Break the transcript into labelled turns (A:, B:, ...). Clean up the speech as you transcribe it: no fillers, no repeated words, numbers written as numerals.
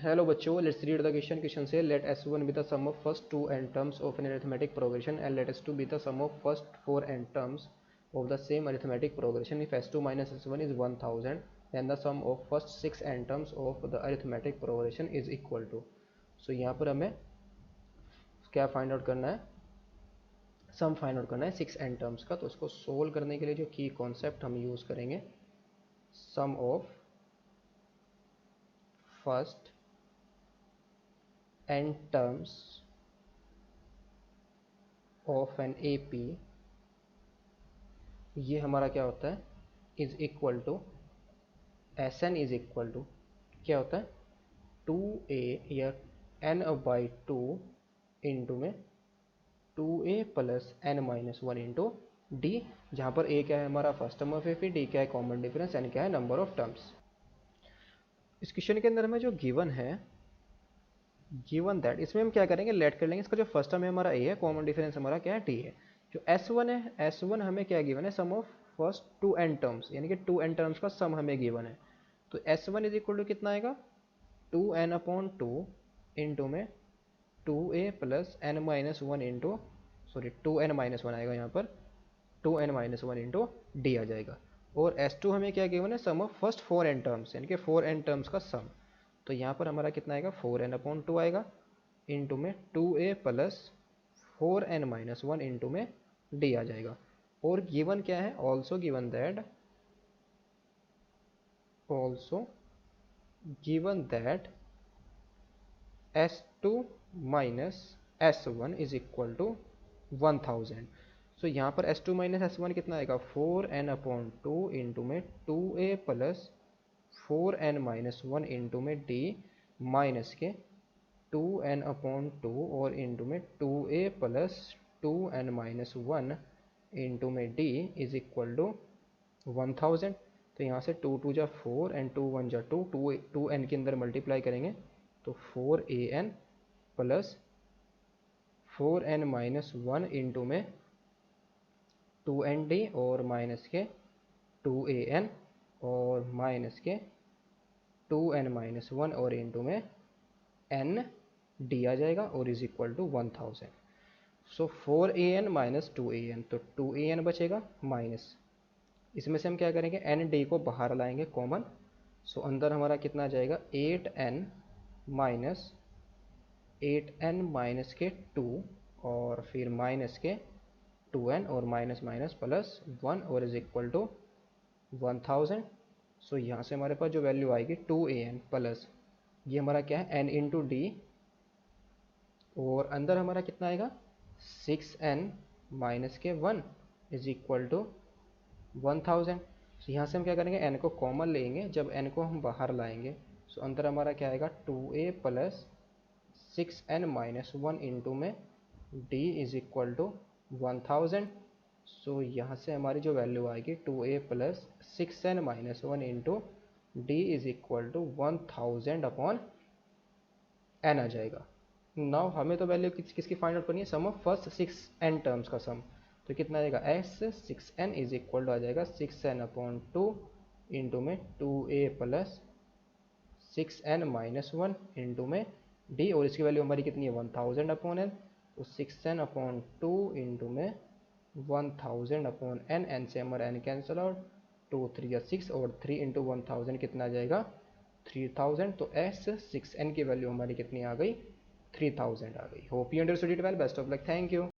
A: Hello बच्चों, let's read the question. Question say let S1 be the sum of first two n terms of an arithmetic progression and let S2 be the sum of first four n terms of the same arithmetic progression. If S2 minus S1 is 1000, then the sum of first six n terms of the arithmetic progression is equal to. So यहाँ पर हमें क्या find out करना है, sum find out करना है six n terms का. तो उसको सोल्व करने के लिए जो की कॉन्सेप्ट हम यूज़ करेंगे, sum of first n terms of an AP, ये हमारा क्या होता है, is equal to Sn is equal to क्या होता है 2a या n/2 इंटू में 2a plus n minus one into D, जहाँ पर a क्या है हमारा first term of AP, d क्या है कॉमन डिफरेंस, n क्या है नंबर ऑफ टर्म्स. इस क्वेश्चन के अंदर हमें जो गिवन है, गिवन दैट, इसमें हम क्या करेंगे, लेट कर लेंगे. इसका जो फर्स्ट टर्म है हमारा a है, कॉमन डिफरेंस हमारा क्या है t है. जो S1 है, S1 हमें क्या गिवन है, sum of first two n terms, यानी कि टू n टर्म्स का सम हमें गिवन है. तो S1 इज इक्वल टू कितना आएगा 2n/2 इंटू में 2a plus n minus one into, sorry 2n-1 आएगा यहाँ पर, 2n-1 इंटू डी आ जाएगा. और S2 हमें क्या गिवन है, sum of first four n terms, यानी कि फोर n टर्म्स का सम. तो यहाँ पर हमारा कितना आएगा 4n/2 आएगा इंटू में 2a प्लस 4n-1 इंटू में डी आ जाएगा. और गिवन क्या है, also given that, also given that S2 minus S1 is equal to 1000. So यहाँ पर S2 माइनस S1 कितना आएगा 4n/2 इंटू में 2a प्लस 4n-1 इंटू में d माइनस के 2n/2 और इंटू में 2a प्लस 2n-1 इंटू में d इज इक्वल टू 1000. तो यहाँ से 2 2 जा 4 एंड 2 1 जा 2, 2n के अंदर मल्टीप्लाई करेंगे तो 4an प्लस 4n-1 इंटू में 2nd और माइनस के 2an और माइनस के 2n-1 और इंटू में n d आ जाएगा और is equal to 1000. So 4an minus 2an, तो 2an बचेगा माइनस, इसमें से हम क्या करेंगे n d को बाहर लाएंगे कॉमन. सो अंदर हमारा कितना आ जाएगा 8n माइनस के 2 और फिर माइनस के 2n और माइनस माइनस प्लस 1 और इज इक्वल टू 1000. सो यहाँ से हमारे पास जो वैल्यू आएगी 2an प्लस ये हमारा क्या है n इंटू डी, और अंदर हमारा कितना आएगा 6n माइनस के 1 इज इक्वल टू 1000. सो यहाँ से हम क्या करेंगे n को कॉमन लेंगे, जब n को हम बाहर लाएंगे सो अंदर हमारा क्या आएगा 2a प्लस 6n-1 इंटू में d is equal to 1000. So यहाँ से हमारी जो वैल्यू आएगी 2a plus 6n-1 into D is equal to 1000/n आ जाएगा. नाउ हमें तो वैल्यू किसकी फाइंड आउट करनी है, sum of first six n terms का सम. तो कितना आ जाएगा S6n इज इक्वल टू आ जाएगा 6n/2 इंटू में 2a प्लस 6n-1 इंटू में d, और इसकी वैल्यू हमारी कितनी है 1000/n. तो 6n/2 इंटू में 1000/n, n से हमारा n कैंसिल आउट, 2 3 या 6 और 3 इंटू 1000 कितना आ जाएगा 3000. तो S6n की वैल्यू हमारी कितनी आ गई 3000 आ गई. Hope you understood it well. Best of luck. Thank you.